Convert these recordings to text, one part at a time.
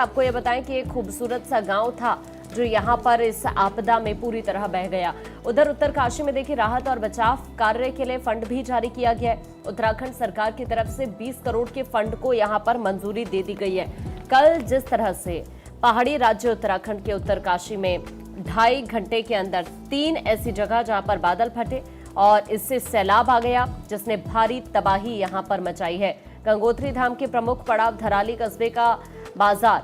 आपको ये बताएं कि एक खूबसूरत सा गांव था जो यहां पर इस आपदा में पूरी तरह बह गया। उधर उत्तरकाशी में देखिए राहत और बचाव कार्य के लिए फंड भी जारी किया गया है। उत्तराखंड सरकार की तरफ से 20 करोड़ के फंड को यहां पर मंजूरी दे दी गई है। कल जिस तरह से पहाड़ी राज्य उत्तराखंड के उत्तरकाशी में 2.5 घंटे के अंदर 3 ऐसी जगह जहां पर बादल फटे और इससे सैलाब आ गया जिसने भारी तबाही यहां पर मचाई है। गंगोत्री धाम के प्रमुख पड़ाव धराली कस्बे का बाजार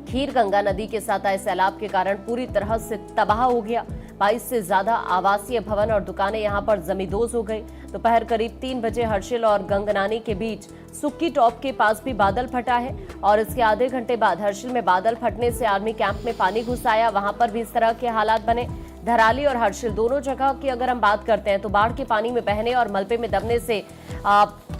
खीर गंगा नदी के साथ आए सैलाब के कारण पूरी तरह से तबाह हो गया। 22 से ज्यादा आवासीय भवन और दुकानें यहां पर जमींदोज हो गई। दोपहर करीब 3 बजे हर्षिल और गंगनानी के बीच सुक्की टॉप के पास भी बादल फटा है और इसके आधे घंटे बाद हर्षिल में बादल फटने से आर्मी कैंप में पानी घुस आया। वहां पर भी इस तरह के हालात बने। धराली और हर्षिल दोनों जगह की अगर हम बात करते हैं तो बाढ़ के पानी में बहने और मलबे में दबने से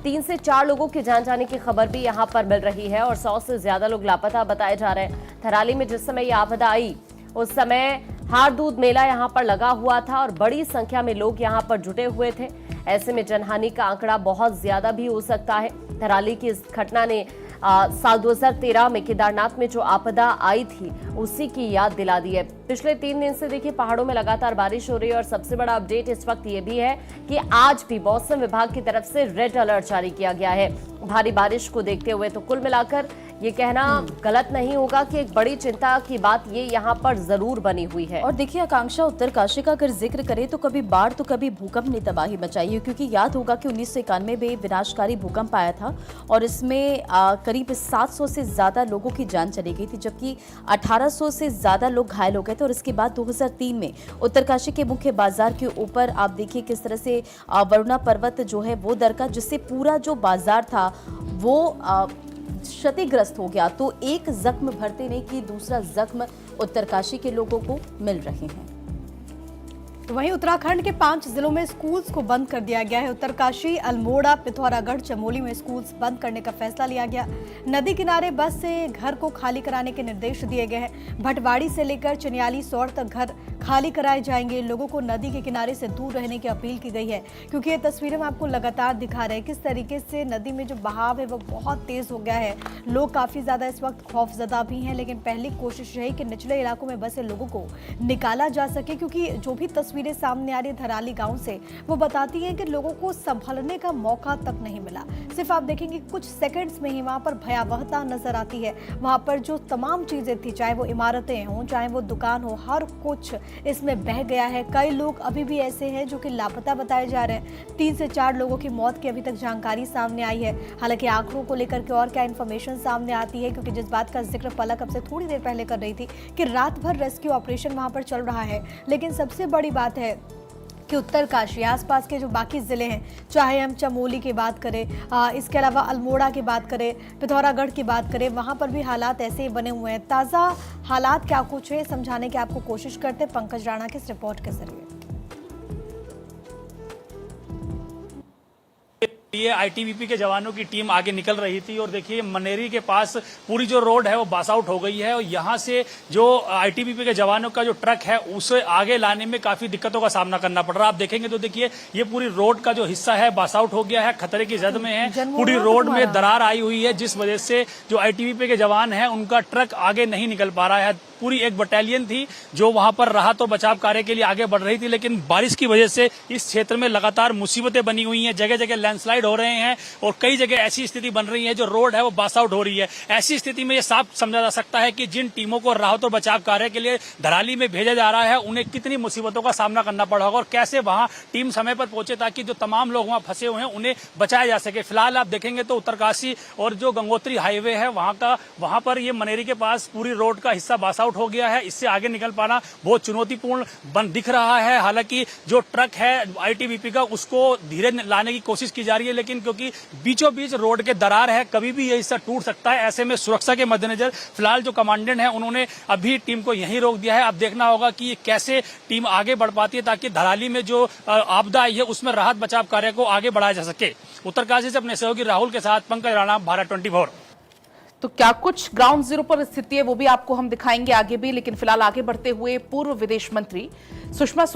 3 से 4 लोगों की जान जाने की खबर भी यहां पर मिल रही है और 100 से ज्यादा लोग लापता बताए जा रहे हैं। धराली में जिस समय यह आपदा आई उस समय हार दूध मेला यहां पर लगा हुआ था और बड़ी संख्या में लोग यहां पर जुटे हुए थे। ऐसे में जनहानि का आंकड़ा बहुत ज्यादा भी हो सकता है। धराली की इस घटना ने साल 2013 में केदारनाथ में जो आपदा आई थी उसी की याद दिला दी है। पिछले 3 दिन से देखिए पहाड़ों में लगातार बारिश हो रही है और सबसे बड़ा अपडेट इस वक्त ये भी है कि आज भी मौसम विभाग की तरफ से रेड अलर्ट जारी किया गया है। भारी बारिश को देखते हुए तो कुल मिलाकर ये कहना गलत नहीं होगा कि एक बड़ी चिंता की बात ये यहाँ पर जरूर बनी हुई है। और देखिए आकांक्षा, उत्तरकाशी का अगर जिक्र करें तो कभी बाढ़ तो कभी भूकंप ने तबाही मचाई है, क्योंकि याद होगा कि 1991 में विनाशकारी भूकंप आया था और इसमें करीब 700 से ज्यादा लोगों की जान चली गई थी, जबकि 1800 से ज्यादा लोग घायल हो गए थे। और इसके बाद 2003 में उत्तरकाशी के मुख्य बाजार के ऊपर आप देखिए किस तरह से वरुणा पर्वत जो है वो दरका, जिससे पूरा जो बाजार था वो क्षतिग्रस्त हो गया। तो एक जख्म भरते नहीं कि दूसरा जख्म उत्तरकाशी के लोगों को मिल रहे हैं। तो वहीं उत्तराखंड के 5 जिलों में स्कूल्स को बंद कर दिया गया है। उत्तरकाशी, अल्मोड़ा, पिथौरागढ़, चमोली में स्कूल्स बंद करने का फैसला लिया गया। नदी किनारे बस से घर को खाली कराने के निर्देश दिए गए हैं। भटवाड़ी से लेकर चनियाली सौर तक घर खाली कराए जाएंगे। लोगों को नदी के किनारे से दूर रहने की अपील की गई है, क्योंकि ये तस्वीरें हम आपको लगातार दिखा रहे हैं किस तरीके से नदी में जो बहाव है वो बहुत तेज हो गया है। लोग काफी ज्यादा इस वक्त खौफजदा भी हैं, लेकिन पहली कोशिश रही कि निचले इलाकों में बसे लोगों को निकाला जा सके, क्योंकि जो भी तस्वीरें सामने आ रही है धराली गांव से वो बताती हैं कि लोगों को संभलने का मौका तक नहीं मिला। सिर्फ आप देखेंगे कुछ सेकंड्स में ही वहां पर भयावहता नजर आती है। वहां पर जो तमाम चीजें थी, चाहे वो इमारतें हों, चाहे वो दुकान हो, हर कुछ इसमें बह गया है। कई लोग अभी भी ऐसे हैं जो कि लापता बताए जा रहे हैं। 3 से 4 लोगों की मौत की अभी तक जानकारी सामने आई है। हालांकि आंकड़ों को लेकर के और क्या इन्फॉर्मेशन सामने आती है, क्योंकि जिस बात का जिक्र पलक अब से थोड़ी देर पहले कर रही थी कि रात भर रेस्क्यू ऑपरेशन वहां पर चल रहा है। लेकिन सबसे बड़ी बात है कि उत्तरकाशी आसपास के जो बाकी ज़िले हैं, चाहे हम चमोली की बात करें, इसके अलावा अल्मोड़ा की बात करें, पिथौरागढ़ की बात करें, वहाँ पर भी हालात ऐसे ही बने हुए हैं। ताज़ा हालात क्या कुछ है समझाने की आपको कोशिश करते हैं पंकज राणा के इस रिपोर्ट के जरिए। ये आईटीबीपी के जवानों की टीम आगे निकल रही थी और देखिए मनेरी के पास पूरी जो रोड है वो बास आउट हो गई है और यहाँ से जो आईटीबीपी के जवानों का जो ट्रक है उसे आगे लाने में काफी दिक्कतों का सामना करना पड़ रहा है। आप देखेंगे तो देखिए ये पूरी रोड का जो हिस्सा है बास आउट हो गया है, खतरे की जद में है। पूरी रोड में दरार आई हुई है, जिस वजह से जो आईटीबीपी के जवान है उनका ट्रक आगे नहीं निकल पा रहा है। पूरी एक बटालियन थी जो वहां पर राहत और बचाव कार्य के लिए आगे बढ़ रही थी, लेकिन बारिश की वजह से इस क्षेत्र में लगातार मुसीबतें बनी हुई हैं। जगह जगह लैंडस्लाइड हो रहे हैं और कई जगह ऐसी स्थिति बन रही है जो रोड है वो बास आउट हो रही है। ऐसी स्थिति में ये साफ समझा जा सकता है कि जिन टीमों को राहत और बचाव कार्य के लिए धराली में भेजा जा रहा है उन्हें कितनी मुसीबतों का सामना करना पड़ा होगा और कैसे वहां टीम समय पर पहुंचे ताकि जो तमाम लोग वहां फंसे हुए हैं उन्हें बचाया जा सके। फिलहाल आप देखेंगे तो उत्तरकाशी और जो गंगोत्री हाईवे है वहां पर ये मनेरी के पास पूरी रोड का हिस्सा बास आउट हो गया है। इससे आगे निकल पाना बहुत चुनौतीपूर्ण बन दिख रहा है। हालांकि जो ट्रक है आईटीबीपी का उसको धीरे लाने की कोशिश की जा रही है, लेकिन क्योंकि बीचों बीच रोड के दरार है, कभी भी ये हिस्सा टूट सकता है। ऐसे में सुरक्षा के मद्देनजर फिलहाल जो कमांडेंट है उन्होंने अभी टीम को यहीं रोक दिया है। अब देखना होगा कि ये कैसे टीम आगे बढ़ पाती है ताकि धराली में जो आपदा आई है उसमें राहत बचाव कार्य को आगे बढ़ाया जा सके। उत्तरकाशी से अपने सहयोगी राहुल के साथ पंकज राणा, भारत 24। तो क्या कुछ ग्राउंड जीरो पर स्थिति है वो भी आपको हम दिखाएंगे आगे भी, लेकिन फिलहाल आगे बढ़ते हुए पूर्व विदेश मंत्री सुषमा स्वराज